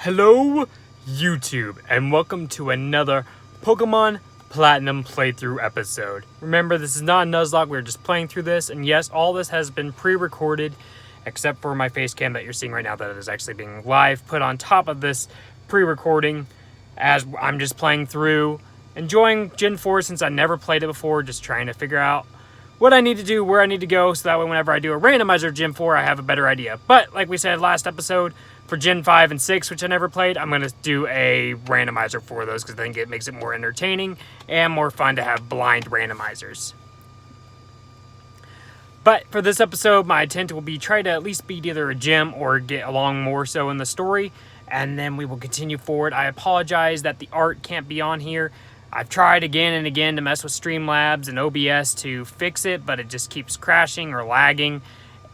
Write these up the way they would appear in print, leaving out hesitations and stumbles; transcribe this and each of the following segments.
Hello, YouTube, and welcome to another Pokemon Platinum playthrough episode. Remember, this is not a Nuzlocke, we're just playing through this, and yes, all this has been pre-recorded, except for my face cam that you're seeing right now that is actually being live put on top of this pre-recording, as I'm just playing through, enjoying Gen 4 since I never played it before, just trying to figure out what I need to do, where I need to go, so that way whenever I do a randomizer of Gen 4, I have a better idea. But, like we said last episode, for Gen 5 and 6, which I never played, I'm going to do a randomizer for those, because I think it makes it more entertaining and more fun to have blind randomizers. But for this episode, my intent will be try to at least beat either a gym or get along more so in the story, and then we will continue forward. I apologize that the art can't be on here. I've tried again and again to mess with Streamlabs and OBS to fix it, but it just keeps crashing or lagging.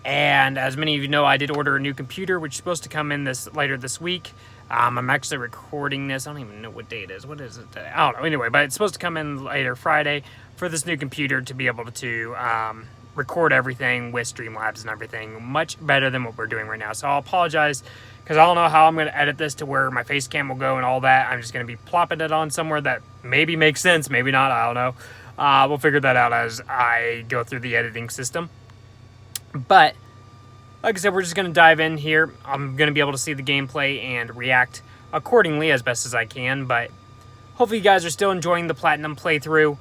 And as many of you know, I did order a new computer, which is supposed to come in later this week. I'm actually recording this. I don't even know what day it is. What is it today? I don't know. Anyway, but it's supposed to come in later Friday for this new computer to be able to record everything with Streamlabs and everything much better than what we're doing right now. So I'll apologize because I don't know how I'm going to edit this to where my face cam will go and all that. I'm just going to be plopping it on somewhere that maybe makes sense, maybe not. I don't know. We'll figure that out as I go through the editing system. But, like I said, we're just going to dive in here. I'm going to be able to see the gameplay and react accordingly as best as I can. But hopefully you guys are still enjoying the Platinum playthrough.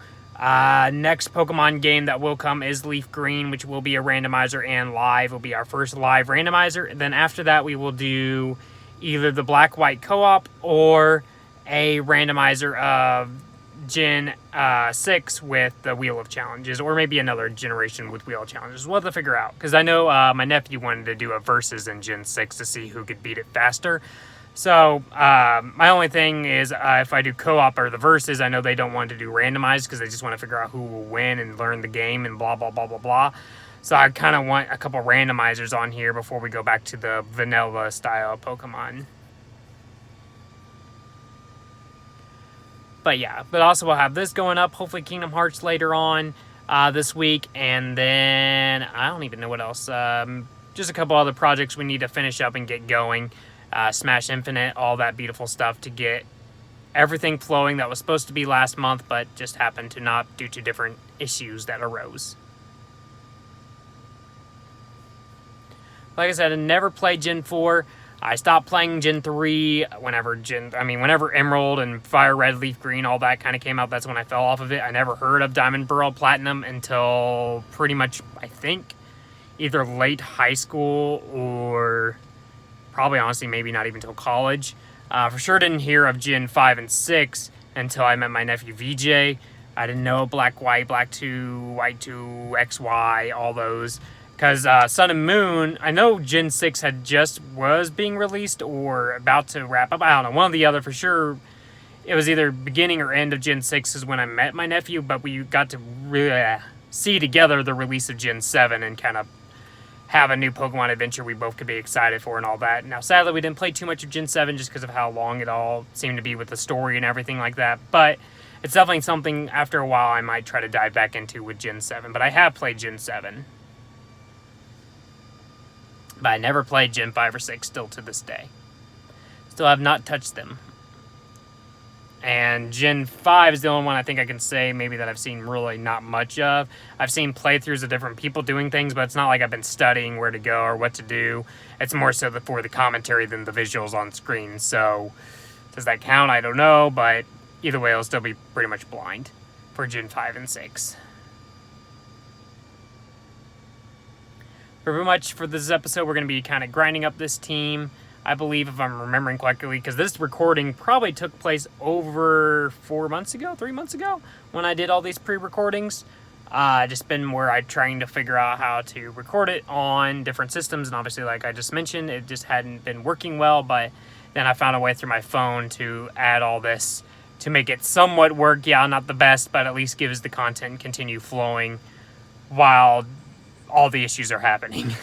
Next Pokemon game that will come is Leaf Green, which will be a randomizer and live. It will be our first live randomizer. And then after that, we will do either the Black-White co-op or a randomizer of Gen 6 with the Wheel of Challenges, or maybe another generation with Wheel of Challenges. We'll have to figure out, because I know my nephew wanted to do a versus in Gen 6 to see who could beat it faster. So my only thing is if I do co-op or the versus, I know they don't want to do randomized because they just want to figure out who will win and learn the game and blah, blah, blah, blah, blah. So I kind of want a couple randomizers on here before we go back to the vanilla style Pokemon. But yeah, but also we'll have this going up, hopefully Kingdom Hearts later on this week, and then I don't even know what else. Just a couple other projects we need to finish up and get going. Smash Infinite, all that beautiful stuff to get everything flowing that was supposed to be last month, but just happened to not due to different issues that arose. Like I said, I never played Gen 4. I stopped playing Gen 3 whenever Emerald and Fire Red, Leaf Green, all that kind of came out. That's when I fell off of it. I never heard of Diamond Pearl Platinum until pretty much, I think, either late high school or probably, honestly, maybe not even until college. For sure didn't hear of Gen 5 and 6 until I met my nephew VJ. I didn't know Black, White, Black 2, White 2, XY, all those. Because Sun and Moon, I know Gen 6 was being released or about to wrap up. I don't know, one or the other for sure. It was either beginning or end of Gen 6 is when I met my nephew, but we got to really see together the release of Gen 7 and kind of have a new Pokemon adventure we both could be excited for and all that. Now, sadly, we didn't play too much of Gen 7 just because of how long it all seemed to be with the story and everything like that. But it's definitely something, after a while, I might try to dive back into with Gen 7. But I have played Gen 7. But I never played Gen 5 or 6 still to this day. Still have not touched them. And Gen 5 is the only one I think I can say maybe that I've seen really not much of. I've seen playthroughs of different people doing things, but it's not like I've been studying where to go or what to do. It's more so for the commentary than the visuals on screen. So does that count? I don't know, but either way, I'll still be pretty much blind for Gen 5 and 6. Pretty much for this episode, we're going to be kind of grinding up this team. I believe, if I'm remembering correctly, because this recording probably took place over 3 months ago, when I did all these pre-recordings. Just been where I'm trying to figure out how to record it on different systems, and obviously, like I just mentioned, it just hadn't been working well, but then I found a way through my phone to add all this to make it somewhat work. Yeah, not the best, but at least gives the content continue flowing while all the issues are happening.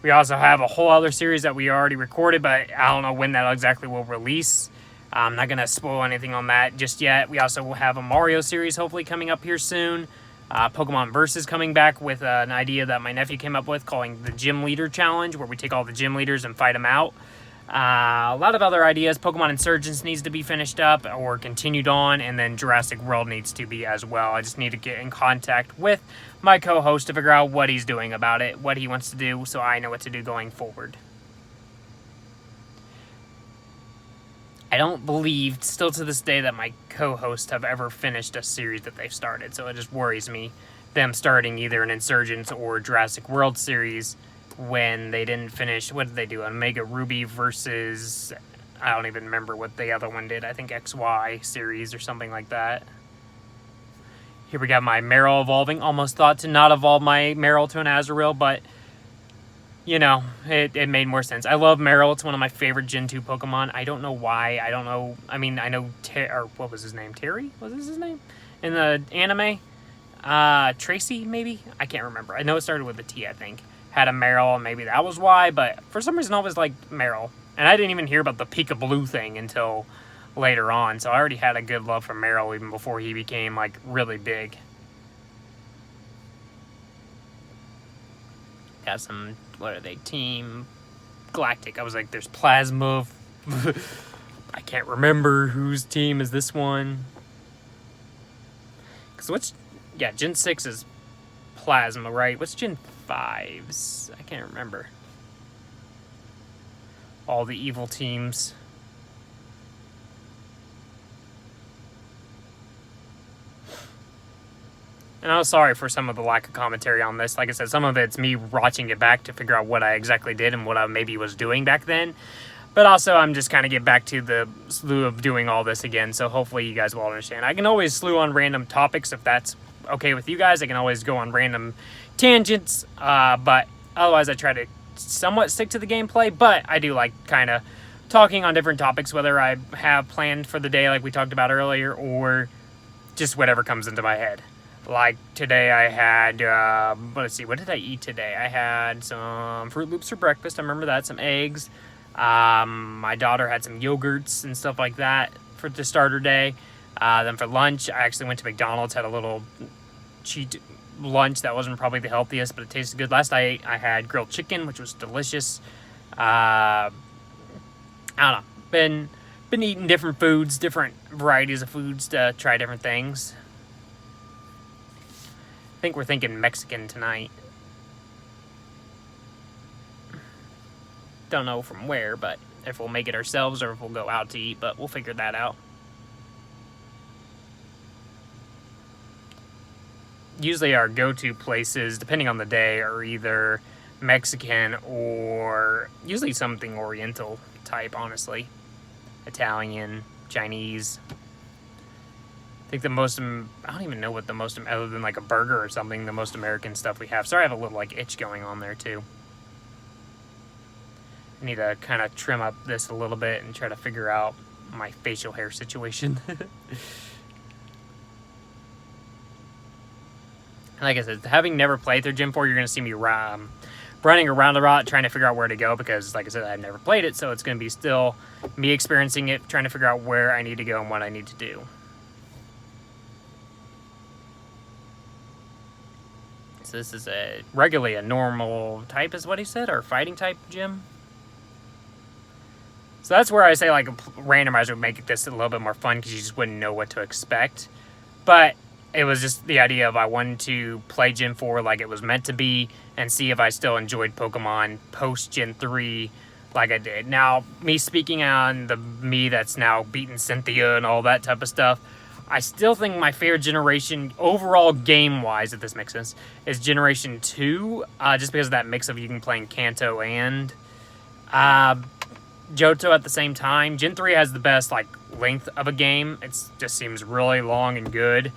We also have a whole other series that we already recorded, but I don't know when that exactly will release. I'm not going to spoil anything on that just yet. We also will have a Mario series hopefully coming up here soon. Pokemon Versus coming back with an idea that my nephew came up with calling the Gym Leader Challenge, where we take all the gym leaders and fight them out. A lot of other ideas. Pokemon Insurgents needs to be finished up or continued on, and then Jurassic World needs to be as well. I just need to get in contact with my co-host to figure out what he's doing about it, what he wants to do, so I know what to do going forward. I don't believe, still to this day, that my co-hosts have ever finished a series that they've started, so it just worries me, them starting either an Insurgents or Jurassic World series when they didn't finish. What did they do? Omega Ruby versus, I don't even remember what the other one did. I think XY series or something like that. Here we got my Marill evolving. Almost thought to not evolve my Marill to an Azurill, but you know, it made more sense. I love Marill. It's one of my favorite Gen 2 Pokemon. I don't know why. I don't know. I mean, I know, or what was his name? Terry? Was this his name? In the anime? Tracy, maybe? I can't remember. I know it started with a T, I think. Had a Marill, maybe that was why, but for some reason I always liked Marill. And I didn't even hear about the Pika Blue thing until later on, so I already had a good love for Marill even before he became, like, really big. Got some, what are they, Team Galactic. I was like, there's Plasma. I can't remember whose team is this one. Because yeah, Gen 6 is Plasma, right? What's Gen 5's? I can't remember. All the evil teams. And I was sorry for some of the lack of commentary on this. Like I said, some of it's me watching it back to figure out what I exactly did and what I maybe was doing back then. But also, I'm just kind of get back to the slew of doing all this again, so hopefully you guys will understand. I can always slew on random topics if that's okay with you guys. I can always go on random tangents, but otherwise I try to somewhat stick to the gameplay. But I do like kind of talking on different topics, whether I have planned for the day like we talked about earlier, or just whatever comes into my head. Like today I had, let's see, what did I eat today? I had some Fruit Loops for breakfast. I remember that, some eggs. My daughter had some yogurts and stuff like that for the starter day. Then for lunch, I actually went to McDonald's, had a little cheat lunch that wasn't probably the healthiest, but it tasted good. Last night I had grilled chicken, which was delicious. I don't know, been eating different foods, different varieties of foods to try different things. I think we're thinking Mexican tonight. Don't know from where, but if we'll make it ourselves or if we'll go out to eat, but we'll figure that out. Usually our go-to places, depending on the day, are either Mexican or usually something Oriental type, honestly. Italian, Chinese. I think the most, I don't even know what the most, other than like a burger or something, the most American stuff we have. Sorry, I have a little like itch going on there too. I need to kind of trim up this a little bit and try to figure out my facial hair situation. Like I said, having never played through Gen 4, you're going to see me running around the lot trying to figure out where to go because, like I said, I've never played it, so it's going to be still me experiencing it, trying to figure out where I need to go and what I need to do. So this is regularly a normal type is what he said, or fighting type gym. So that's where I say like a randomizer would make this a little bit more fun because you just wouldn't know what to expect. But it was just the idea of I wanted to play Gen 4 like it was meant to be and see if I still enjoyed Pokemon post Gen 3 like I did. Now, me speaking on the me that's now beaten Cynthia and all that type of stuff, I still think my favorite generation, overall game-wise, if this makes sense, is Generation 2, just because of that mix of you can play in Kanto and Johto at the same time. Gen 3 has the best like length of a game. It just seems really long and good.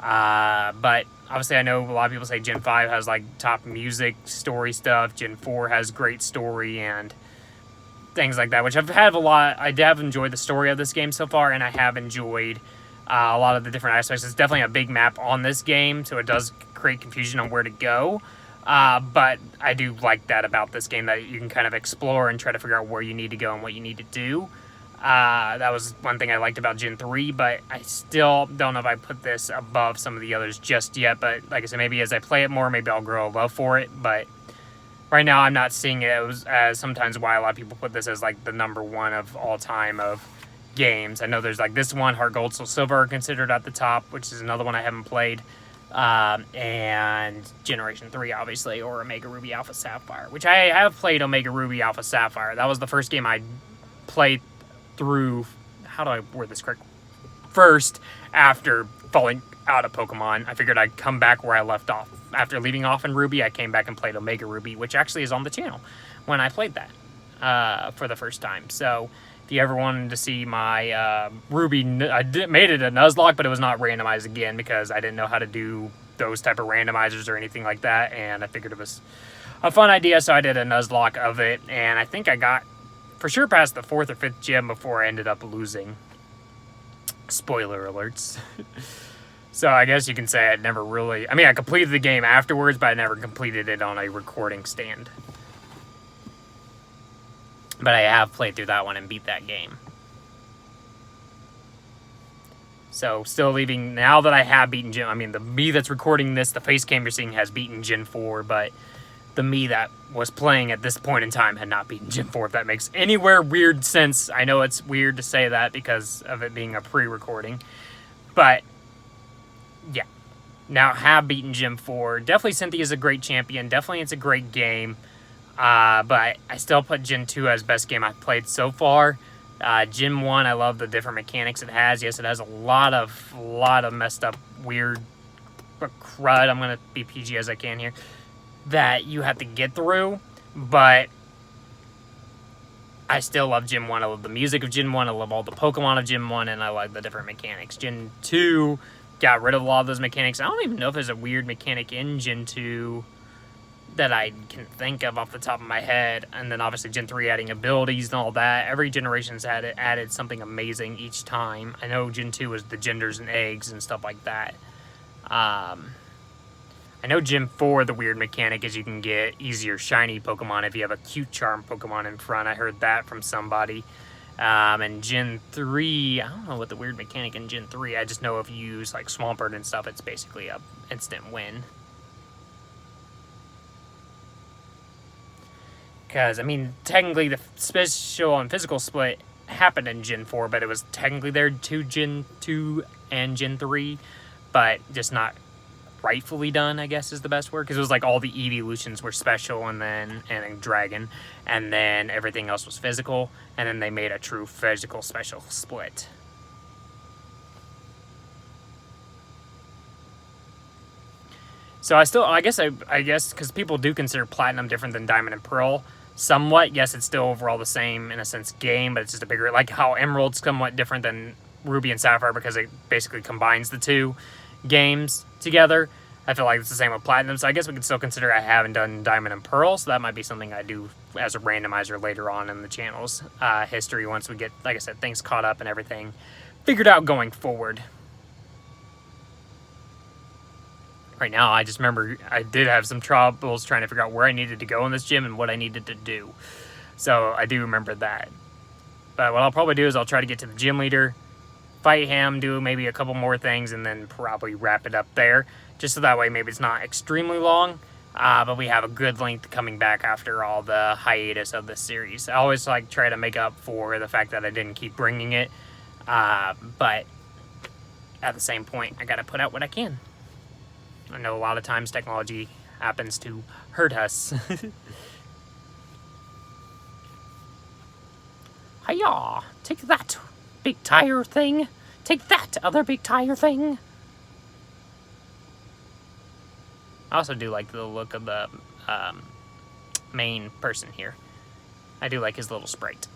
But obviously I know a lot of people say Gen 5 has like top music, story stuff. Gen 4 has great story and things like that, which I've had a lot. I have enjoyed the story of this game so far, and I have enjoyed a lot of the different aspects. It's definitely a big map on this game, so it does create confusion on where to go. But I do like that about this game, that you can kind of explore and try to figure out where you need to go and what you need to do. That was one thing I liked about Gen 3, but I still don't know if I put this above some of the others just yet. But like I said, maybe as I play it more, maybe I'll grow a love for it. But right now I'm not seeing it as sometimes why a lot of people put this as like the #1 of all time of games. I know there's like this one, Heart Gold, Soul Silver are considered at the top, which is another one I haven't played. And Generation 3, obviously, or Omega Ruby Alpha Sapphire, which I have played Omega Ruby Alpha Sapphire. That was the first game I played through. How do I word this correct? First, after falling out of Pokemon, I figured I'd come back where I left off. After leaving off in Ruby, I came back and played Omega Ruby, which actually is on the channel when I played that for the first time. So if you ever wanted to see my Ruby, I made it a Nuzlocke, but it was not randomized again because I didn't know how to do those type of randomizers or anything like that, and I figured it was a fun idea, so I did a Nuzlocke of it, and I think I got for sure past the 4th or 5th gym before I ended up losing. Spoiler alerts. So I guess you can say I never really... I mean, I completed the game afterwards, but I never completed it on a recording stand. But I have played through that one and beat that game. So, still leaving... Now that I have beaten Gen... I mean, the me that's recording this, the face cam you're seeing has beaten Gen 4, but the me that was playing at this point in time had not beaten Gen 4, if that makes anywhere weird sense. I know it's weird to say that because of it being a pre-recording. But, yeah. Now have beaten Gen 4. Definitely Cynthia's a great champion. Definitely it's a great game. But I still put Gen 2 as best game I've played so far. Gen 1, I love the different mechanics it has. Yes, it has a lot of messed up, weird crud. I'm going to be PG as I can here. That you have to get through, but I still love Gen 1. I love the music of Gen 1. I love all the Pokemon of Gen 1, and I like the different mechanics. Gen 2 got rid of a lot of those mechanics. I don't even know if there's a weird mechanic in Gen 2 that I can think of off the top of my head. And then obviously Gen 3 adding abilities and all that. Every generation's added something amazing each time. I know Gen 2 was the genders and eggs and stuff like that. I know Gen 4, the weird mechanic is you can get easier shiny Pokemon if you have a cute charm Pokemon in front. I heard that from somebody. And Gen 3, I don't know what the weird mechanic in Gen 3. I just know if you use like Swampert and stuff, it's basically a instant win. Because, I mean, technically the special and physical split happened in Gen 4, but it was technically there to Gen 2 and Gen 3, but just not rightfully done, I guess is the best word, because it was like all the evolutions were special and dragon, and then everything else was physical, and then they made a true physical special split. So I guess because people do consider Platinum different than Diamond and Pearl somewhat. Yes, it's still overall the same in a sense game, but it's just a bigger, like how Emerald's somewhat different than Ruby and Sapphire because it basically combines the two games together. I feel like it's the same with Platinum, so I guess we could still consider I haven't done Diamond and Pearl, so that might be something I do as a randomizer later on in the channel's history once we get, like I said, things caught up and everything figured out going forward. Right now, I just remember I did have some troubles trying to figure out where I needed to go in this gym and what I needed to do. So I do remember that. But what I'll probably do is I'll try to get to the gym leader, fight him, do maybe a couple more things, and then probably wrap it up there. Just so that way maybe it's not extremely long, but we have a good length coming back after all the hiatus of this series. I always like try to make up for the fact that I didn't keep bringing it, but at the same point, I gotta put out what I can. I know a lot of times technology happens to hurt us. Hiya! Take that, big tire thing! Take that, other big tire thing! I also do like the look of the main person here. I do like his little sprite.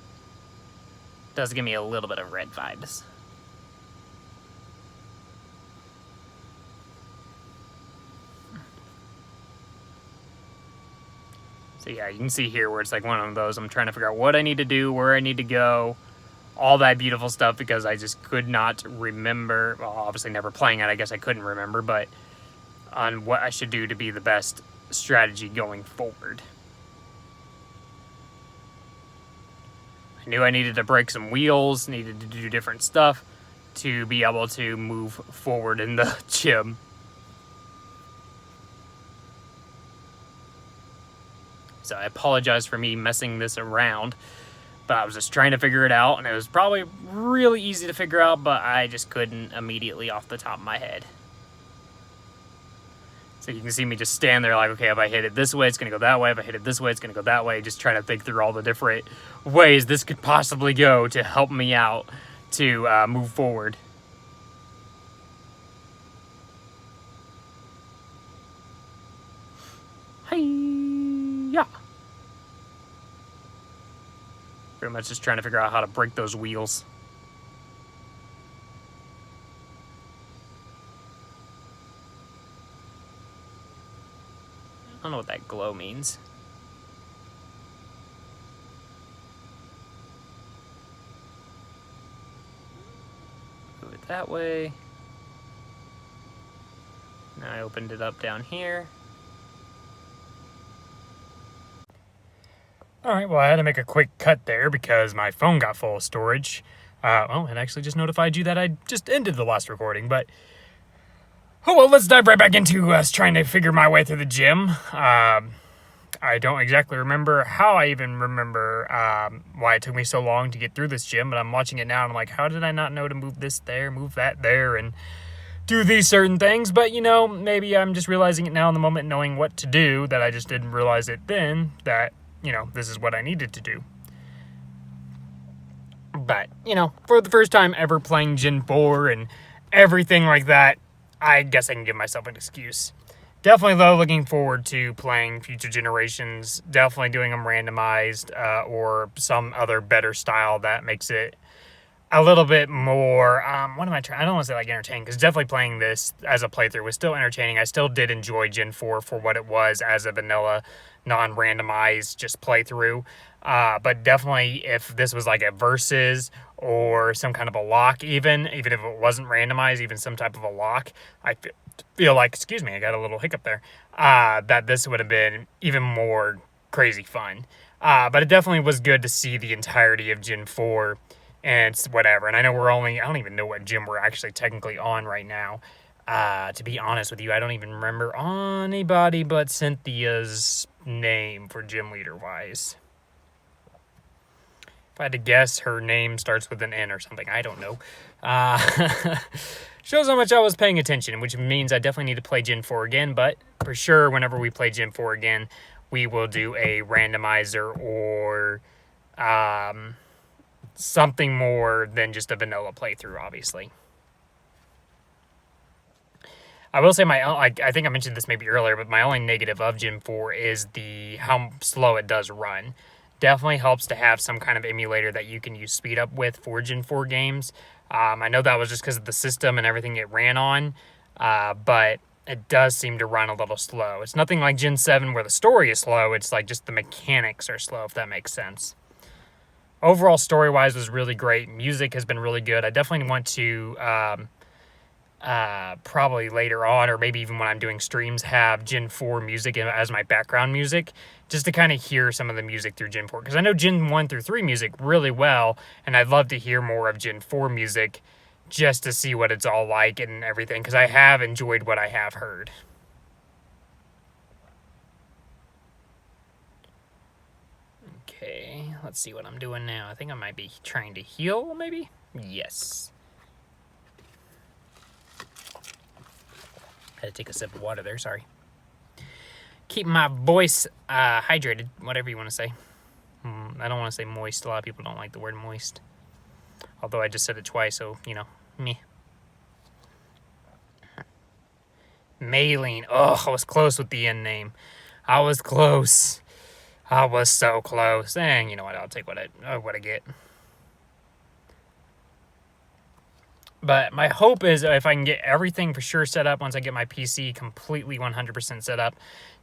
Does give me a little bit of red vibes. So yeah, you can see here where it's like one of those, I'm trying to figure out what I need to do, where I need to go, all that beautiful stuff, because I just could not remember, well, obviously never playing it, I guess I couldn't remember, but on what I should do to be the best strategy going forward. I knew I needed to break some wheels, needed to do different stuff to be able to move forward in the gym. So I apologize for me messing this around. But I was just trying to figure it out, and it was probably really easy to figure out, but I just couldn't immediately off the top of my head. So you can see me just stand there like, okay, if I hit it this way, it's going to go that way. If I hit it this way, it's going to go that way. Just trying to think through all the different ways this could possibly go to help me out to move forward. Hi-ya! Pretty much just trying to figure out how to break those wheels. I don't know what that glow means. Move it that way. Now I opened it up down here. Alright, well I had to make a quick cut there because my phone got full of storage. Well, it actually just notified you that I just ended the last recording, but... Oh well, let's dive right back into us trying to figure my way through the gym. I don't exactly remember how I even remember why it took me so long to get through this gym, but I'm watching it now and I'm like, how did I not know to move this there, move that there, and do these certain things? But, you know, maybe I'm just realizing it now in the moment, knowing what to do, that I just didn't realize it then, that, you know, this is what I needed to do. But, you know, for the first time ever playing Gen 4 and everything like that, I guess I can give myself an excuse. Definitely, though, looking forward to playing future generations, definitely doing them randomized or some other better style that makes it a little bit more, what am I trying? I don't want to say like entertaining, because definitely playing this as a playthrough was still entertaining. I still did enjoy Gen 4 for what it was as a vanilla, non-randomized, just playthrough. But definitely if this was like a versus or some kind of a lock even if it wasn't randomized, even some type of a lock, I feel like, excuse me, I got a little hiccup there, that this would have been even more crazy fun. But it definitely was good to see the entirety of Gen 4 and whatever. And I know I don't even know what gym we're actually technically on right now. To be honest with you, I don't even remember anybody but Cynthia's name for gym leader wise. If I had to guess, her name starts with an N or something. I don't know. Shows how much I was paying attention, which means I definitely need to play Gen 4 again. But for sure, whenever we play Gen 4 again, we will do a randomizer or something more than just a vanilla playthrough, obviously. I will say I think I mentioned this maybe earlier, but my only negative of Gen 4 is how slow it does run. Definitely helps to have some kind of emulator that you can use speed up with for Gen 4 games. I know that was just because of the system and everything it ran on, but it does seem to run a little slow. It's nothing like Gen 7 where the story is slow. It's like just the mechanics are slow, if that makes sense. Overall, story-wise, was really great. Music has been really good. I definitely want to, probably later on, or maybe even when I'm doing streams, have Gen 4 music as my background music, just to kind of hear some of the music through Gen 4. Because I know Gen 1 through 3 music really well, and I'd love to hear more of Gen 4 music just to see what it's all like and everything, because I have enjoyed what I have heard. Okay, let's see what I'm doing now. I think I might be trying to heal, maybe? Yes. Had to take a sip of water there, sorry. Keep my voice hydrated, whatever you want to say. I don't want to say moist. A lot of people don't like the word moist. Although I just said it twice, so, you know, meh. Maylene. Oh, I was close with the end name. I was close. I was so close. And you know what? I'll take what I get. But my hope is if I can get everything for sure set up once I get my PC completely 100% set up,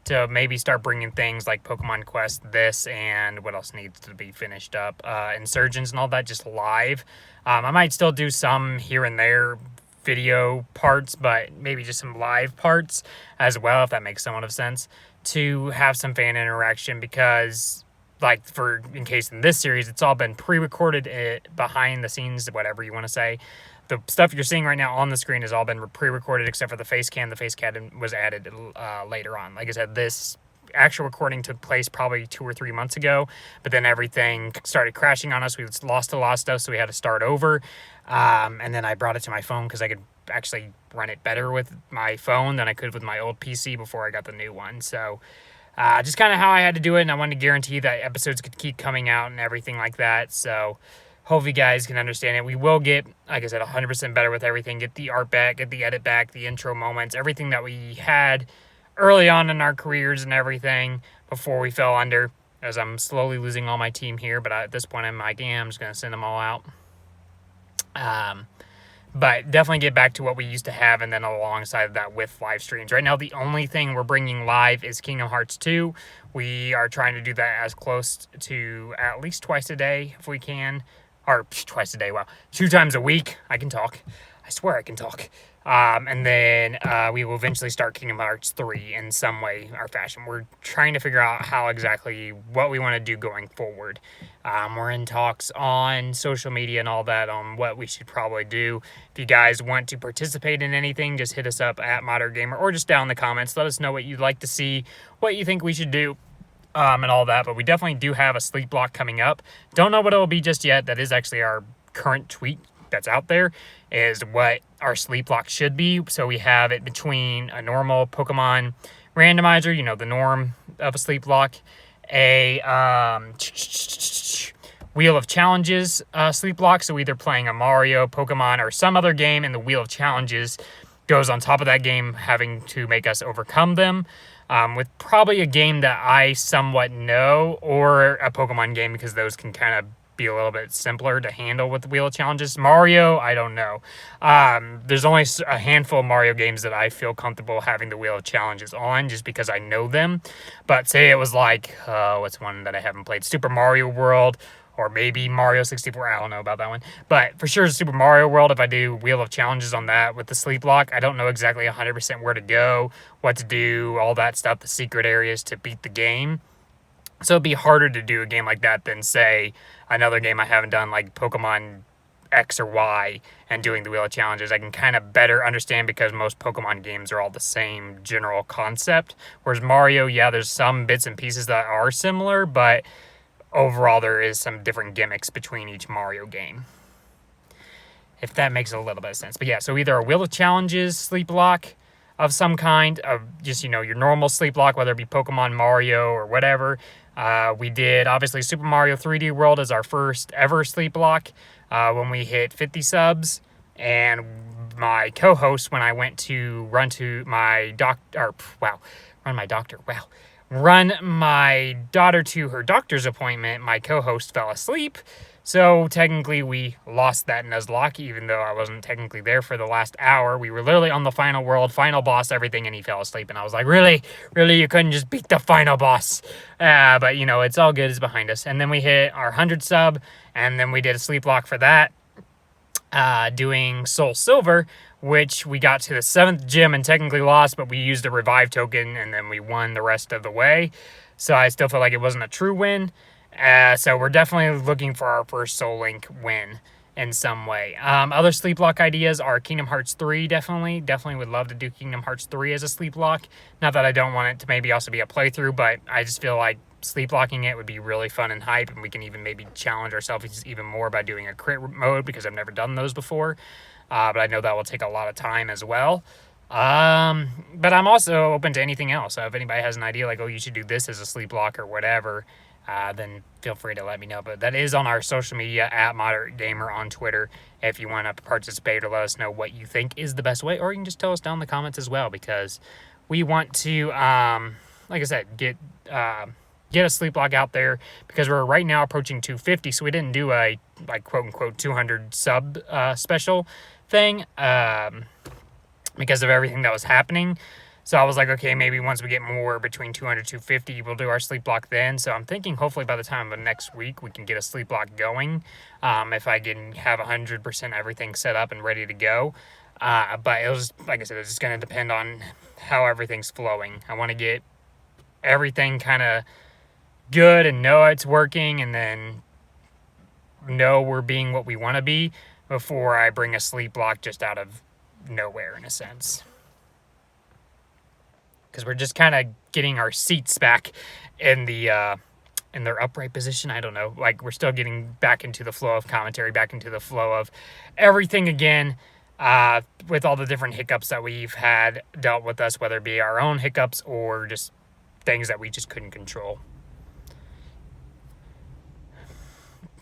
to maybe start bringing things like Pokemon Quest, this, and what else needs to be finished up, Insurgents and all that, just live. I might still do some here and there video parts, but maybe just some live parts as well, if that makes somewhat of sense, to have some fan interaction, because like in case in this series, it's all been pre-recorded behind the scenes, whatever you want to say. The stuff you're seeing right now on the screen has all been pre-recorded except for the face cam. The face cam was added later on. Like I said, this actual recording took place probably 2 or 3 months ago, but then everything started crashing on us. We lost a lot of stuff, so we had to start over. And then I brought it to my phone because I could actually run it better with my phone than I could with my old PC before I got the new one. So just kind of how I had to do it, and I wanted to guarantee that episodes could keep coming out and everything like that. So hopefully you guys can understand it. We will get, like I said, 100% better with everything. Get the art back, get the edit back, the intro moments, everything that we had early on in our careers and everything before we fell under, as I'm slowly losing all my team here. But at this point, I'm like, yeah, I'm just going to send them all out. But definitely get back to what we used to have, and then alongside that with live streams. Right now, the only thing we're bringing live is Kingdom Hearts 2. We are trying to do that as close to at least twice a day if we can. Or twice a day, wow. 2 times a week. I can talk. I swear I can talk. And then we will eventually start Kingdom Hearts 3 in some way or fashion. We're trying to figure out how exactly what we want to do going forward. We're in talks on social media and all that on what we should probably do. If you guys want to participate in anything, just hit us up at Modern Gamer or just down in the comments. Let us know what you'd like to see, what you think we should do. And all that, but we definitely do have a sleep block coming up. Don't know what it'll be just yet. That is actually our current tweet that's out there, is what our sleep block should be. So we have it between a normal Pokemon randomizer, you know, the norm of a sleep block, a Wheel of Challenges sleep block. So either playing a Mario, Pokemon, or some other game, and the Wheel of Challenges goes on top of that game, having to make us overcome them. With probably a game that I somewhat know, or a Pokemon game, because those can kind of be a little bit simpler to handle with the Wheel of Challenges. Mario, I don't know. There's only a handful of Mario games that I feel comfortable having the Wheel of Challenges on, just because I know them. But say it was like, what's one that I haven't played? Super Mario World, or maybe Mario 64. I don't know about that one. But for sure, Super Mario World, if I do Wheel of Challenges on that with the sleep lock, I don't know exactly 100% where to go, what to do, all that stuff, the secret areas to beat the game. So it'd be harder to do a game like that than, say, another game I haven't done, like Pokemon X or Y, and doing the Wheel of Challenges. I can kind of better understand, because most Pokemon games are all the same general concept. Whereas Mario, yeah, there's some bits and pieces that are similar, but overall, there is some different gimmicks between each Mario game, if that makes a little bit of sense. But yeah, so either a Wheel of Challenges sleep lock of some kind, of just, you know, your normal sleep lock, whether it be Pokemon, Mario, or whatever. We did, obviously, Super Mario 3D World as our first ever sleep lock when we hit 50 subs. And my co-host, when I went to run my daughter to her doctor's appointment, my co-host fell asleep. So technically we lost that Nuzlocke, even though I wasn't technically there for the last hour. We were literally on the final world, final boss, everything, and he fell asleep. And I was like, really? You couldn't just beat the final boss? But, you know, it's all good. It's behind us. And then we hit our 100 sub, and then we did a sleep lock for that, doing Soul Silver, which we got to the 7th gym and technically lost, but we used a revive token, and then we won the rest of the way. So I still feel like it wasn't a true win. So we're definitely looking for our first Soul Link win in some way. Other sleep lock ideas are Kingdom Hearts 3, definitely would love to do Kingdom Hearts 3 as a sleep lock. Not that I don't want it to maybe also be a playthrough, but I just feel like sleep locking it would be really fun and hype, and we can even maybe challenge ourselves even more by doing a crit mode, because I've never done those before. But I know that will take a lot of time as well. But I'm also open to anything else. So if anybody has an idea like, oh, you should do this as a sleep lock or whatever, then feel free to let me know. But that is on our social media at Moderate Gamer on Twitter, if you want to participate or let us know what you think is the best way, or you can just tell us down in the comments as well, because we want to, like I said, get a sleep lock out there, because we're right now approaching 250, so we didn't do a, like, quote-unquote 200 sub special thing, because of everything that was happening. So I was like, okay, maybe once we get more between 200 250, we'll do our sleep block then. So I'm thinking hopefully by the time of next week, we can get a sleep block going, if I can have 100% everything set up and ready to go. But it was, like I said, it's just going to depend on how everything's flowing. I want to get everything kind of good and know it's working, and then know we're being what we want to be, before I bring a sleep block just out of nowhere, in a sense. because we're just kind of getting our seats back in the in their upright position. I don't know. Like, we're still getting back into the flow of commentary, back into the flow of everything again, with all the different hiccups that we've had dealt with us, whether it be our own hiccups or just things that we just couldn't control.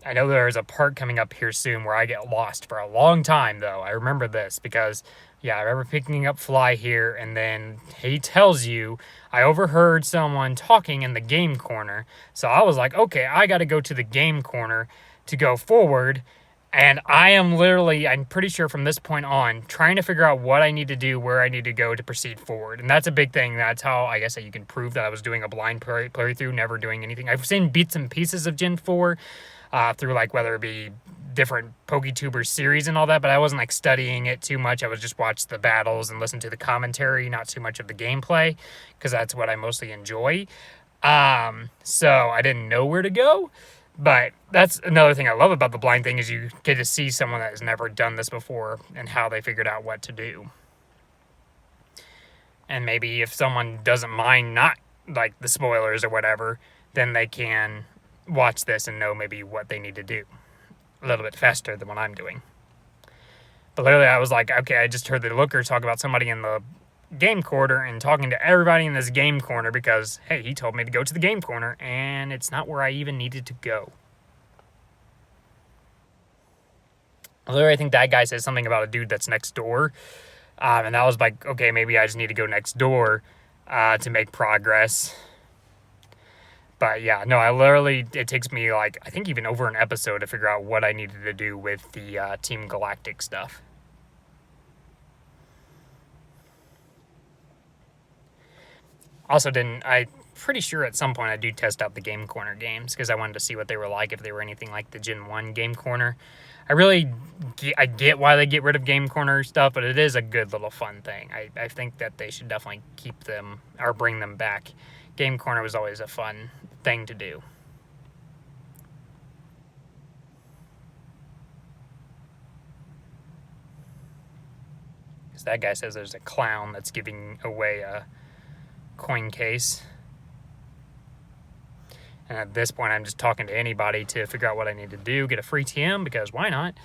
I know there's a part coming up here soon where I get lost for a long time, though. I remember this because, yeah, I remember picking up Fly here, and then he tells you, I overheard someone talking in the game corner. So I was like, okay, I got to go to the game corner to go forward. And I am literally, I'm pretty sure from this point on, trying to figure out what I need to do, where I need to go to proceed forward. And that's a big thing. That's how, I guess, that you can prove that I was doing a blind playthrough, never doing anything. I've seen bits and pieces of Gen 4 through, like, whether it be different PokeTubers series and all that, but I wasn't, like, studying it too much. I was just watch the battles and listen to the commentary, not too much of the gameplay, because that's what I mostly enjoy. So I didn't know where to go. But that's another thing I love about the blind thing, is you get to see someone that has never done this before and how they figured out what to do. And maybe if someone doesn't mind not like the spoilers or whatever, then they can watch this and know maybe what they need to do a little bit faster than what I'm doing. But literally, I was like, okay, I just heard the looker talk about somebody in the game corner and talking to everybody in this game corner because, hey, he told me to go to the game corner, and it's not where I even needed to go. Literally, I think that guy says something about a dude that's next door, and that was like, okay, maybe I just need to go next door to make progress. But yeah, no, it takes me, like, I think even over an episode to figure out what I needed to do with the Team Galactic stuff. Also, I'm pretty sure at some point I do test out the Game Corner games because I wanted to see what they were like, if they were anything like the Gen 1 Game Corner. I get why they get rid of Game Corner stuff, but it is a good little fun thing. I think that they should definitely keep them or bring them back. Game Corner was always a fun thing to do. Because that guy says there's a clown that's giving away a coin case. And at this point, I'm just talking to anybody to figure out what I need to do, get a free TM, because why not?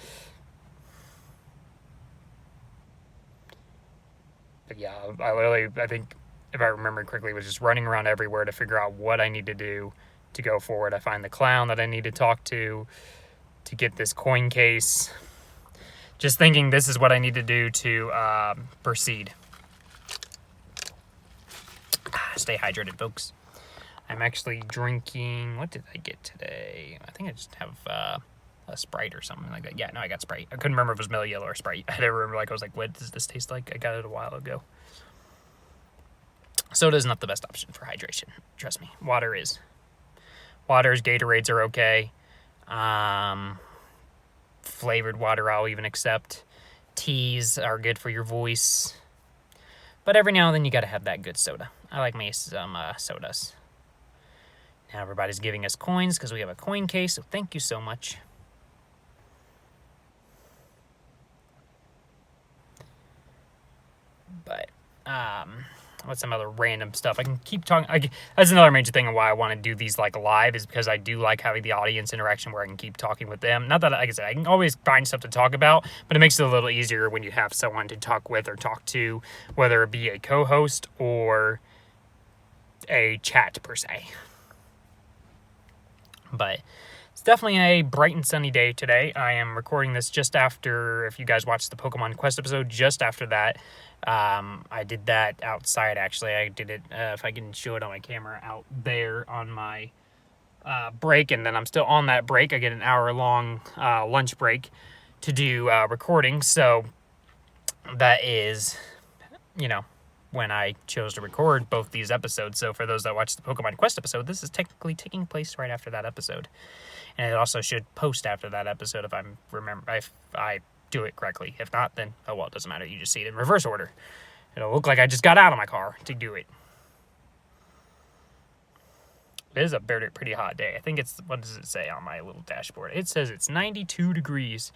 But yeah, I think, if I remember correctly, was just running around everywhere to figure out what I need to do to go forward. I find the clown that I need to talk to get this coin case. Just thinking this is what I need to do to proceed. Stay hydrated, folks. I'm actually drinking, what did I get today? I think I just have a Sprite or something like that. Yeah, no, I got Sprite. I couldn't remember if it was Mellow Yellow or Sprite. I didn't remember, I was like, what does this taste like? I got it a while ago. Soda is not the best option for hydration. Trust me. Water is. Gatorades are okay. Flavored water I'll even accept. Teas are good for your voice. But every now and then you gotta have that good soda. I like me some sodas. Now everybody's giving us coins because we have a coin case, so thank you so much. But, what's some other random stuff? I can keep talking. That's another major thing of why I want to do these, like, live, is because I do like having the audience interaction where I can keep talking with them. Not that, like I said, I can always find stuff to talk about, but it makes it a little easier when you have someone to talk with or talk to, whether it be a co-host or a chat, per se. But it's definitely a bright and sunny day today. I am recording this just after, if you guys watched the Pokemon Quest episode, just after that. I did that outside, actually. I did it, if I can show it on my camera, out there on my break, and then I'm still on that break. I get an hour-long lunch break to do recording, so that is, when I chose to record both these episodes. So for those that watched the Pokemon Quest episode, this is technically taking place right after that episode. And it also should post after that episode if I do it correctly. If not, then, oh well, it doesn't matter. You just see it in reverse order. It'll look like I just got out of my car to do it. It is a pretty hot day. I think it's, what does it say on my little dashboard? It says it's 92 degrees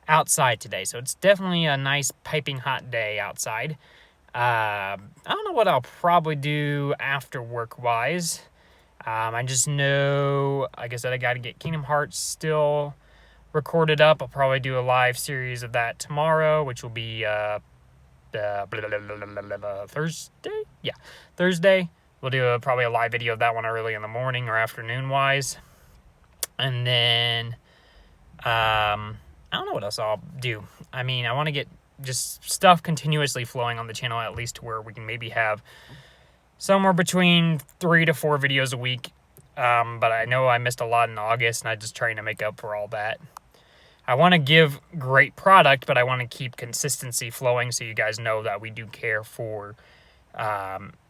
outside today. So it's definitely a nice piping hot day outside. I don't know what I'll probably do after work-wise. I just know, like I said, I got to get Kingdom Hearts still recorded up. I'll probably do a live series of that tomorrow, which will be Thursday? Yeah, Thursday. We'll do probably a live video of that one early in the morning or afternoon-wise. And then, I don't know what else I'll do. I mean, I want to get just stuff continuously flowing on the channel, at least to where we can maybe have somewhere between 3 to 4 videos a week. But I know I missed a lot in August, and I'm just trying to make up for all that. I want to give great product, but I want to keep consistency flowing so you guys know that we do care for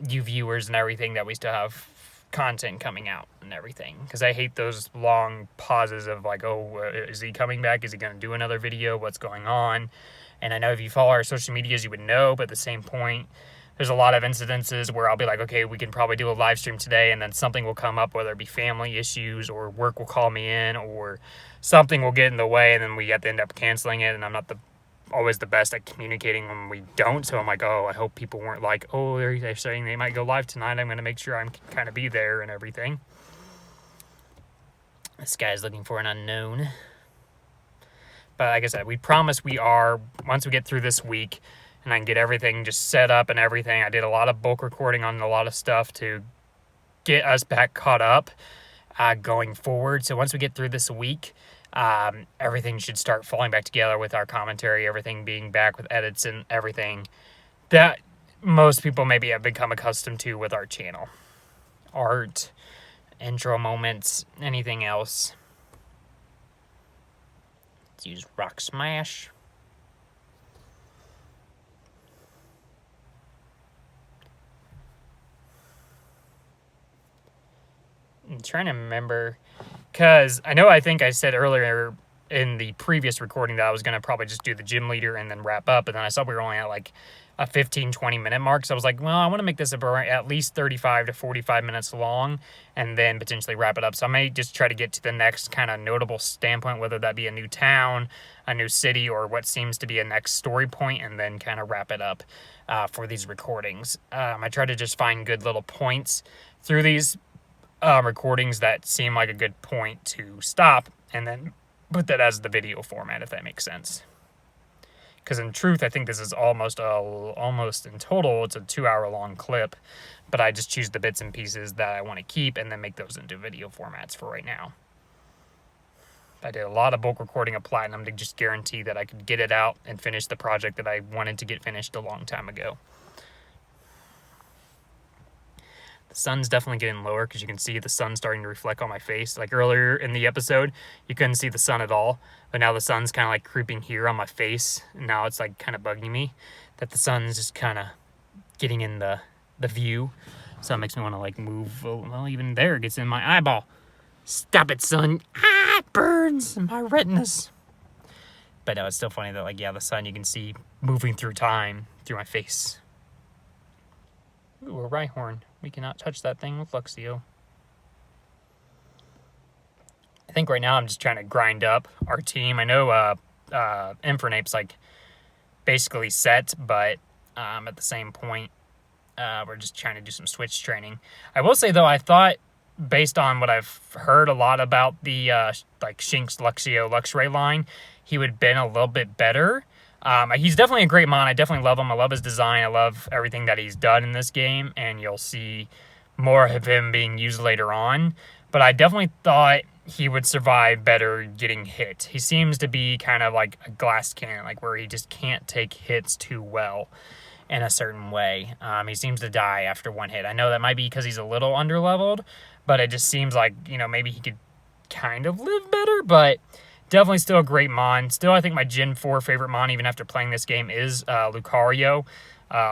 you viewers and everything, that we still have content coming out and everything. Because I hate those long pauses of like, oh, is he coming back? Is he going to do another video? What's going on? And I know if you follow our social medias, you would know, but at the same point, there's a lot of incidences where I'll be like, okay, we can probably do a live stream today, and then something will come up, whether it be family issues or work will call me in or something will get in the way, and then we have to end up canceling it, and I'm not always the best at communicating when we don't, so I'm like, oh, I hope people weren't like, oh, they're saying they might go live tonight, I'm going to make sure I'm kind of be there and everything. This guy's looking for an unknown. But like I said, we promise we are, once we get through this week, and I can get everything just set up and everything. I did a lot of bulk recording on a lot of stuff to get us back caught up going forward. So once we get through this week, everything should start falling back together with our commentary, everything being back with edits and everything that most people maybe have become accustomed to with our channel. Art, intro moments, anything else. Let's use Rock Smash. I'm trying to remember, because I think I said earlier in the previous recording that I was going to probably just do the gym leader and then wrap up, and then I saw we were only at like a 15-20 minute mark, so I was like, well, I want to make this at least 35 to 45 minutes long and then potentially wrap it up. So I may just try to get to the next kind of notable standpoint, whether that be a new town, a new city, or what seems to be a next story point, and then kind of wrap it up for these recordings. I try to just find good little points through these recordings that seem like a good point to stop, and then put that as the video format, if that makes sense. Because in truth, I think this is almost in total, it's a 2-hour long clip, but I just choose the bits and pieces that I want to keep and then make those into video formats for right now. I did a lot of bulk recording of Platinum to just guarantee that I could get it out and finish the project that I wanted to get finished a long time ago. The sun's definitely getting lower because you can see the sun starting to reflect on my face. Like earlier in the episode, you couldn't see the sun at all, but now the sun's kind of like creeping here on my face, and now it's like kind of bugging me that the sun's just kind of getting in the view. So it makes me want to like move. Well, even there it gets in my eyeball. Stop it, sun. Ah, it burns my retinas. But no, it's still funny that like, yeah, the sun you can see moving through time through my face. Ooh, a Rhyhorn. We cannot touch that thing with Luxio. I think right now I'm just trying to grind up our team. I know Infernape's like basically set, but at the same point, we're just trying to do some switch training. I will say though, I thought based on what I've heard a lot about the like Shinx, Luxio, Luxray line, he would have been a little bit better. He's definitely a great mon. I definitely love him. I love his design. I love everything that he's done in this game, and you'll see more of him being used later on. But I definitely thought he would survive better getting hit. He seems to be kind of like a glass cannon, like where he just can't take hits too well in a certain way. He seems to die after one hit. I know that might be because he's a little underleveled, but it just seems like, you know, maybe he could kind of live better, but definitely still a great mon. Still, I think my Gen 4 favorite mon, even after playing this game, is Lucario.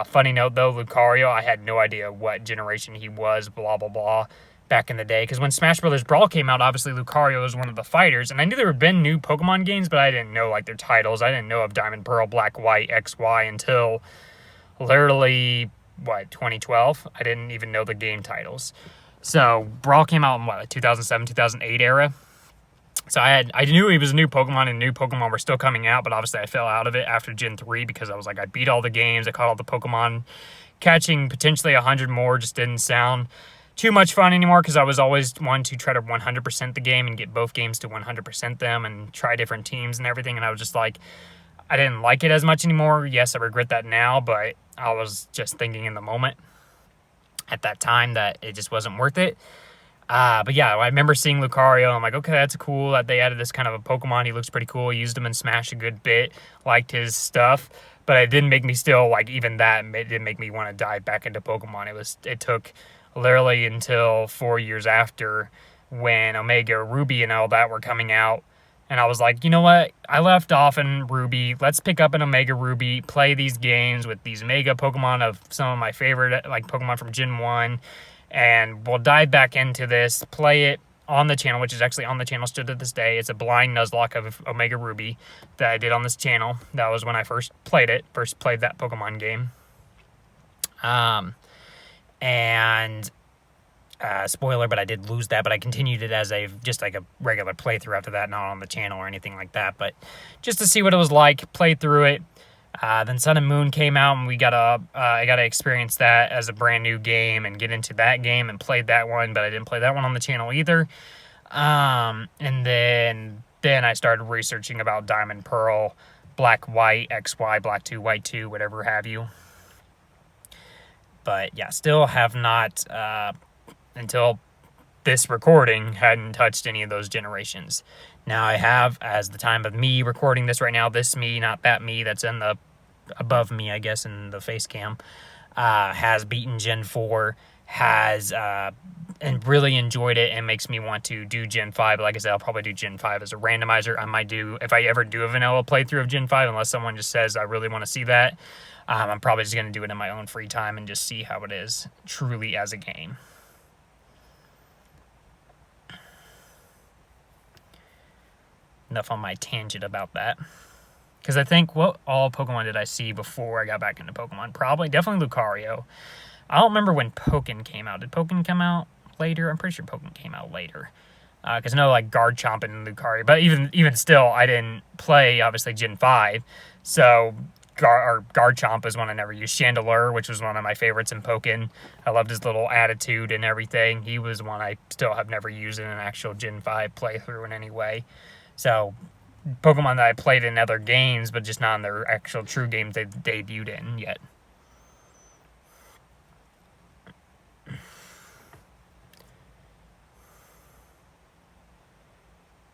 Funny note, though, Lucario, I had no idea what generation he was, blah, blah, blah, back in the day. Because when Smash Bros. Brawl came out, obviously Lucario was one of the fighters. And I knew there had been new Pokemon games, but I didn't know, like, their titles. I didn't know of Diamond, Pearl, Black, White, XY until literally, 2012? I didn't even know the game titles. So, Brawl came out in, 2007, 2008 era? So I knew he was a new Pokemon, and new Pokemon were still coming out, but obviously I fell out of it after Gen 3 because I was like, I beat all the games, I caught all the Pokemon. Catching potentially 100 more just didn't sound too much fun anymore because I was always one to try to 100% the game and get both games to 100% them and try different teams and everything, and I was just like, I didn't like it as much anymore. Yes, I regret that now, but I was just thinking in the moment at that time that it just wasn't worth it. But yeah, I remember seeing Lucario. I'm like, okay, that's cool that they added this kind of a Pokemon. He looks pretty cool. Used him in Smash a good bit. Liked his stuff. But it didn't make me still, like, even that, it didn't make me want to dive back into Pokemon. It took literally until 4 years after when Omega Ruby and all that were coming out. And I was like, you know what? I left off in Ruby. Let's pick up an Omega Ruby, play these games with these Mega Pokemon of some of my favorite, like, Pokemon from Gen 1. And we'll dive back into this, play it on the channel, which is actually on the channel still to this day. It's a blind Nuzlocke of Omega Ruby that I did on this channel. That was when I first played that Pokemon game. Spoiler, but I did lose that, but I continued it as just like a regular playthrough after that, not on the channel or anything like that, but just to see what it was like, play through it. Then Sun and Moon came out, and I got to experience that as a brand new game and get into that game and played that one, but I didn't play that one on the channel either. And then I started researching about Diamond Pearl, Black White, XY, Black 2, White 2, whatever have you. But yeah, still have not, until this recording, hadn't touched any of those generations. Now I have, as the time of me recording this right now, this me, not that me that's in the above me, I guess, in the face cam, has beaten Gen 4, and really enjoyed it, and makes me want to do Gen 5. But like I said, I'll probably do Gen 5 as a randomizer. I might do, if I ever do a vanilla playthrough of Gen 5, unless someone just says I really want to see that, I'm probably just going to do it in my own free time and just see how it is truly as a game. Enough on my tangent about that. Because I think, what all Pokemon did I see before I got back into Pokemon? Definitely Lucario. I don't remember when Pokken came out. Did Pokken come out later? I'm pretty sure Pokken came out later. Because I know, like, Garchomp and Lucario. But even still, I didn't play, obviously, Gen 5. So, Garchomp is one I never used. Chandelure, which was one of my favorites in Pokken. I loved his little attitude and everything. He was one I still have never used in an actual Gen 5 playthrough in any way. So, Pokemon that I played in other games, but just not in their actual true games they've debuted in yet.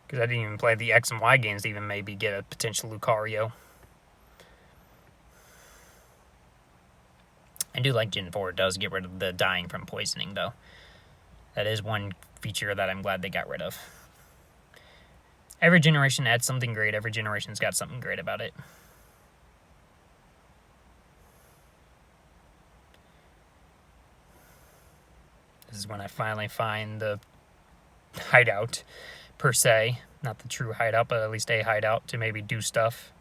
Because I didn't even play the X and Y games to even maybe get a potential Lucario. I do like Gen 4. It does get rid of the dying from poisoning, though. That is one feature that I'm glad they got rid of. Every generation adds something great. Every generation's got something great about it. This is when I finally find the hideout, per se. Not the true hideout, but at least a hideout to maybe do stuff.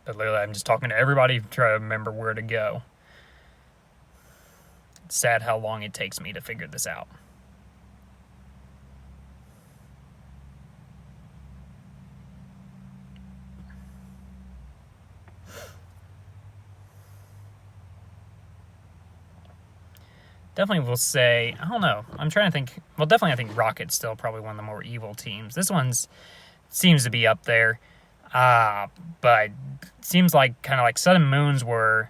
But literally, I'm just talking to everybody to try to remember where to go. It's sad how long it takes me to figure this out. Definitely will say, I don't know. I'm trying to think. Well, definitely I think Rocket's still probably one of the more evil teams. This one's seems to be up there. But seems like kind of like Sun and Moons were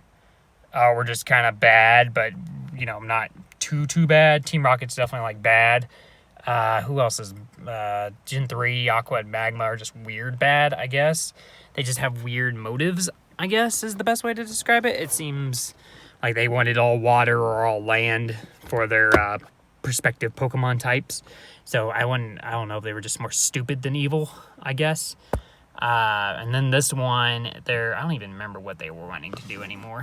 just kind of bad, but you know, not too bad. Team Rocket's definitely like bad. Who else is Gen 3, Aqua, and Magma are just weird bad, I guess. They just have weird motives, I guess, is the best way to describe it. It seems like they wanted all water or all land for their prospective Pokemon types. So I don't know if they were just more stupid than evil, I guess. And then this one, I don't even remember what they were wanting to do anymore.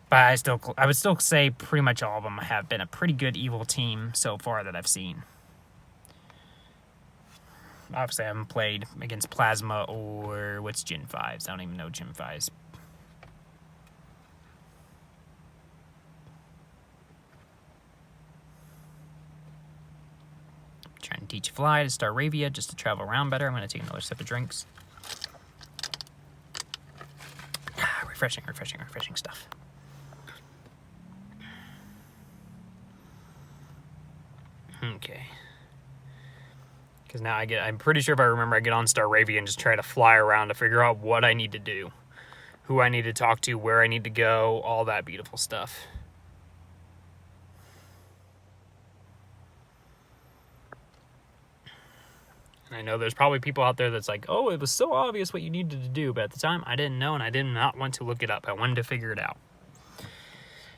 But I would still say pretty much all of them have been a pretty good evil team so far that I've seen. Obviously, I haven't played against Plasma or what's Gen 5s. I don't even know Gen 5s. teach fly to Staravia just to travel around better. I'm going to take another sip of drinks. Refreshing stuff. Okay. Because now I'm pretty sure if I remember, I get on Staravia and just try to fly around to figure out what I need to do. Who I need to talk to, where I need to go, all that beautiful stuff. And I know there's probably people out there that's like, oh, it was so obvious what you needed to do, but at the time I didn't know and I did not want to look it up. I wanted to figure it out.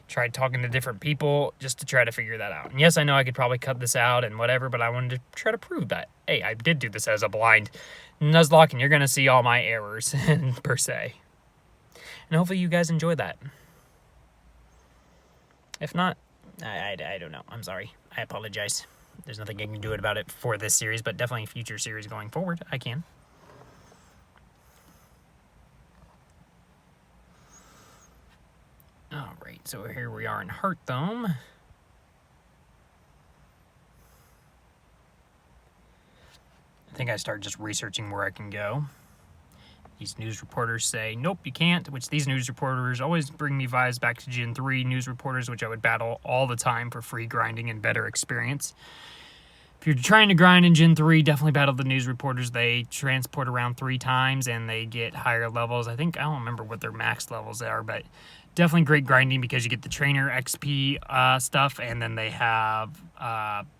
Tried talking to different people just to try to figure that out. And yes, I know I could probably cut this out and whatever, but I wanted to try to prove that, hey, I did do this as a blind Nuzlocke, and you're going to see all my errors, per se. And hopefully you guys enjoy that. If not, I don't know. I'm sorry. I apologize. There's nothing I can do about it for this series, but definitely future series going forward, I can. Alright, so here we are in Hearthome. I think I started just researching where I can go. These news reporters say, nope, you can't, which these news reporters always bring me vibes back to Gen 3 news reporters, which I would battle all the time for free grinding and better experience. If you're trying to grind in Gen 3, definitely battle the news reporters. They transport around 3 times, and they get higher levels. I don't remember what their max levels are, but definitely great grinding because you get the trainer XP stuff, and then they have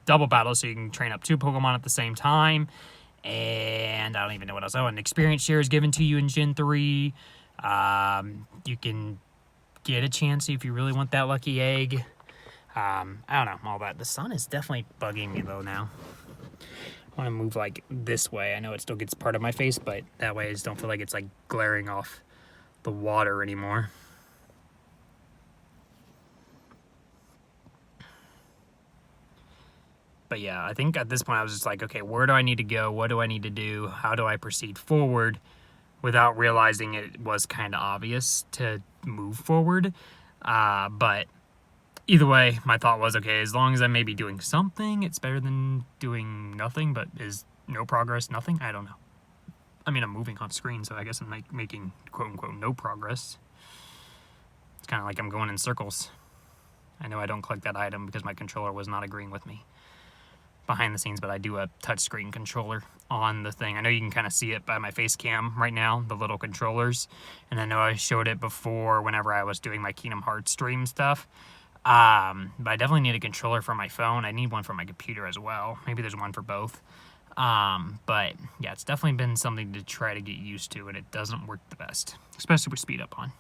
double battles, so you can train up 2 Pokemon at the same time. And I don't even know what else. Oh, an experience share is given to you in Gen 3. You can get a chance if you really want that lucky egg. I don't know, all that. The sun is definitely bugging me, though, now. I want to move, like, this way. I know it still gets part of my face, but that way I just don't feel like it's, like, glaring off the water anymore. But yeah, I think at this point I was just like, okay, where do I need to go? What do I need to do? How do I proceed forward without realizing it was kind of obvious to move forward? But either way, my thought was, okay, as long as I may be doing something, it's better than doing nothing, but is no progress nothing? I don't know. I mean, I'm moving on screen, so I guess I'm making quote-unquote no progress. It's kind of like I'm going in circles. I know I don't collect that item because my controller was not agreeing with me behind the scenes, but I do a touchscreen controller on the thing. I know you can kind of see it by my face cam right now, the little controllers. And I know I showed it before whenever I was doing my Kingdom Hearts stream stuff. But I definitely need a controller for my phone. I need one for my computer as well. Maybe there's one for both. But yeah, it's definitely been something to try to get used to, and it doesn't work the best, especially with speed up on.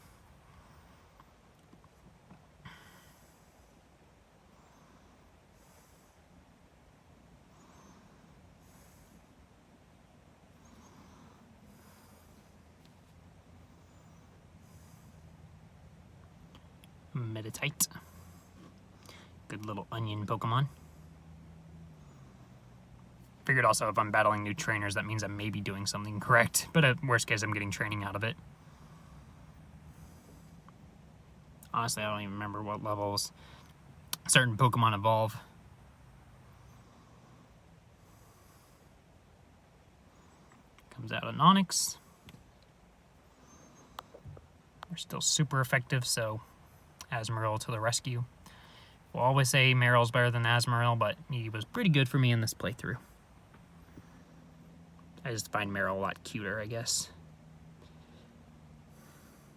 Meditite. Good little onion Pokemon. Figured also if I'm battling new trainers, that means I may be doing something correct. But at worst case, I'm getting training out of it. Honestly, I don't even remember what levels certain Pokemon evolve. Comes out an Onix. We're still super effective, so Azumarill to the rescue. We'll always say Meryl's better than Azumarill, but he was pretty good for me in this playthrough. I just find Meryl a lot cuter, I guess.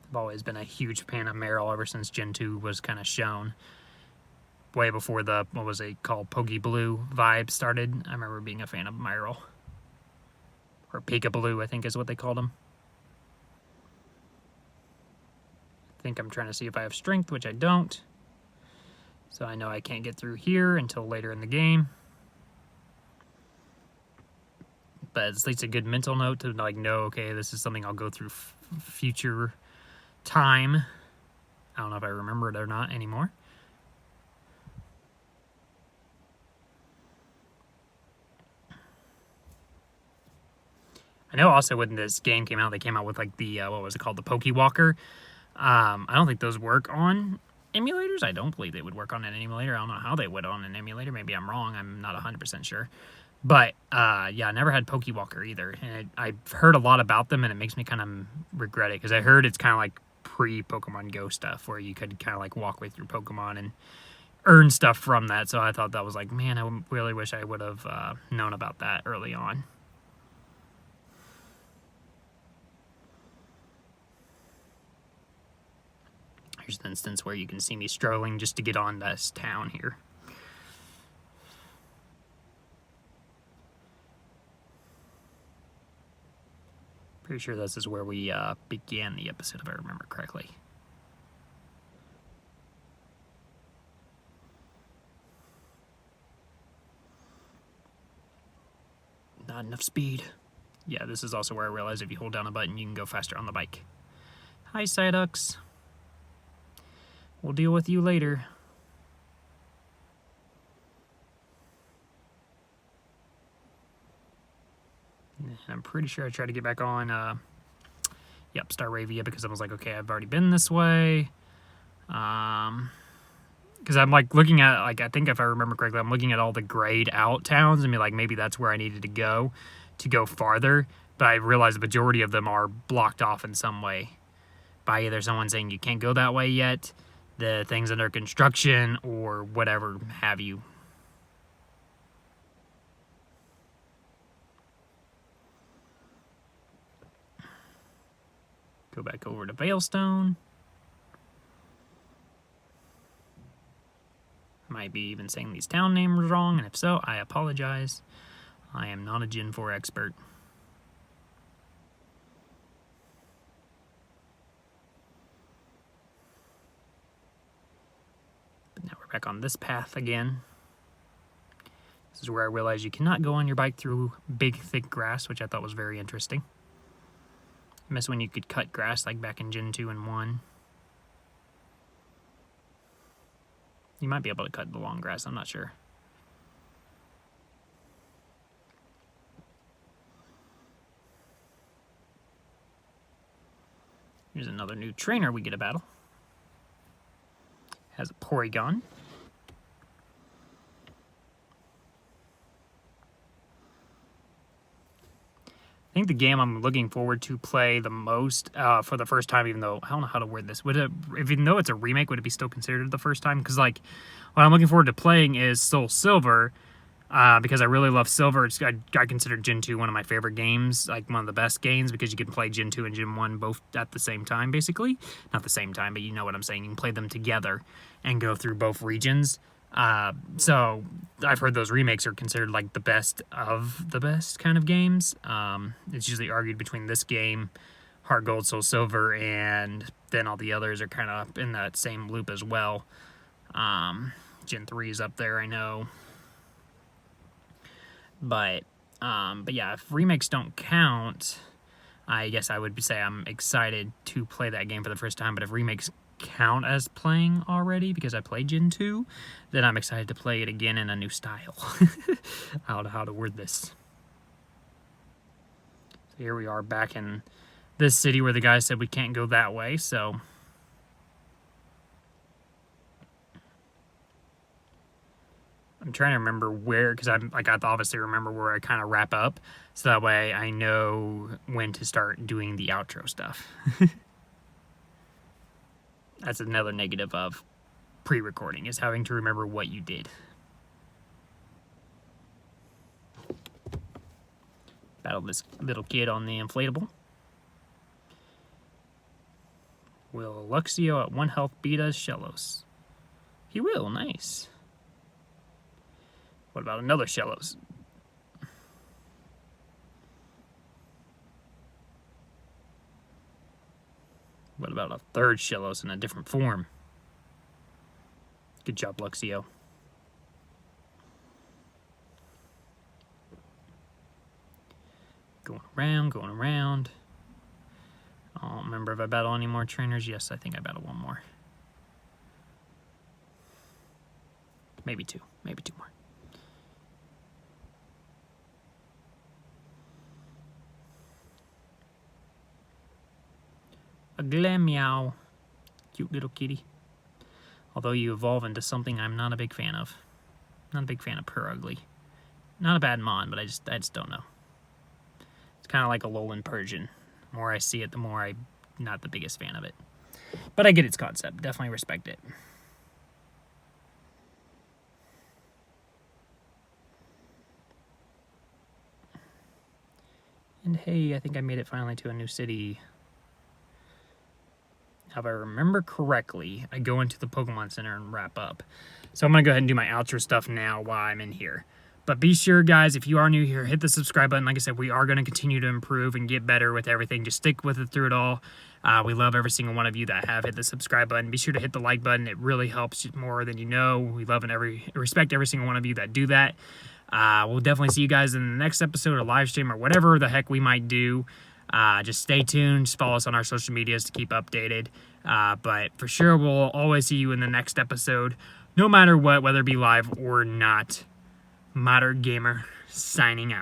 I've always been a huge fan of Meryl ever since Gen 2 was kind of shown. Way before the, what was it called, Poke Blue vibe started. I remember being a fan of Meryl. Or Pika Blue, I think is what they called him. I think I'm trying to see if I have strength, which I don't. So I know I can't get through here until later in the game. But it's at least a good mental note to like know, okay, this is something I'll go through future time. I don't know if I remember it or not anymore. I know also when this game came out, they came out with like the, what was it called, the Pokewalker. I don't think those work on emulators. I don't believe they would work on an emulator. I don't know how they would on an emulator. Maybe I'm wrong. I'm not 100% sure. But yeah, I never had Pokewalker either, and I've heard a lot about them, and it makes me kind of regret it because I heard it's kind of like pre-Pokemon Go stuff where you could kind of like walk with your Pokemon and earn stuff from that. So I thought that was like, man, I really wish I would have known about that early on. Here's an instance where you can see me strolling just to get on this town here. Pretty sure this is where we began the episode, if I remember correctly. Not enough speed. Yeah, this is also where I realized if you hold down a button, you can go faster on the bike. Hi, Psyducks. We'll deal with you later. And I'm pretty sure I tried to get back on, yep, Staravia, because I was like, okay, I've already been this way. Because I'm like looking at, like, I think if I remember correctly, I'm looking at all the grayed out towns and be like, maybe that's where I needed to go farther. But I realized the majority of them are blocked off in some way by either someone saying you can't go that way yet, the thing's under construction, or whatever have you. Go back over to Veilstone. Might be even saying these town names wrong, and if so, I apologize. I am not a Gen 4 expert. But now we're back on this path again. This is where I realized you cannot go on your bike through big, thick grass, which I thought was very interesting. I miss when you could cut grass like back in Gen 2 and 1. You might be able to cut the long grass, I'm not sure. Here's another new trainer we get to battle. Has a Porygon. I think the game I'm looking forward to play the most for the first time, even though I don't know how to word this. Even though it's a remake, would it be still considered the first time? Because like, what I'm looking forward to playing is Soul Silver, because I really love Silver. I consider Gen 2 one of my favorite games, like one of the best games, because you can play Gen 2 and Gen 1 both at the same time, basically. Not the same time, but you know what I'm saying. You can play them together and go through both regions. So I've heard those remakes are considered like the best of the best kind of games. It's usually argued between this game, Heart Gold, Soul Silver, and then all the others are kind of in that same loop as well. Gen 3 is up there, I know. But yeah, if remakes don't count, I guess I would say I'm excited to play that game for the first time. But if remakes count as playing already, because I played Gen 2, then I'm excited to play it again in a new style. How to word this. So here we are back in this city where the guy said we can't go that way, so I'm trying to remember where, because I obviously remember where I kind of wrap up, so that way I know when to start doing the outro stuff. That's another negative of pre-recording, is having to remember what you did. Battle this little kid on the inflatable. Will Luxio at 1 health beat us, Shellos? He will, nice. What about another Shellos? What about a third Shellos in a different form? Good job, Luxio. Going around. I don't remember if I battle any more trainers. Yes, I think I battle one more. Maybe two more. A Glameow. Cute little kitty. Although you evolve into something I'm not a big fan of. Not a big fan of Purugly. Not a bad mon, but I just don't know. It's kind of like a Alolan Persian. The more I see it, the more I'm not the biggest fan of it. But I get its concept. Definitely respect it. And hey, I think I made it finally to a new city. If I remember correctly, I go into the Pokemon Center and wrap up. So I'm going to go ahead and do my outro stuff now while I'm in here. But be sure, guys, if you are new here, hit the subscribe button. Like I said, we are going to continue to improve and get better with everything. Just stick with it through it all. We love every single one of you that have hit the subscribe button. Be sure to hit the like button. It really helps more than you know. We love and respect every single one of you that do that. We'll definitely see you guys in the next episode or live stream or whatever the heck we might do. Just stay tuned. Just follow us on our social medias to keep updated. But for sure, we'll always see you in the next episode, no matter what, whether it be live or not. Modern Gamer signing out.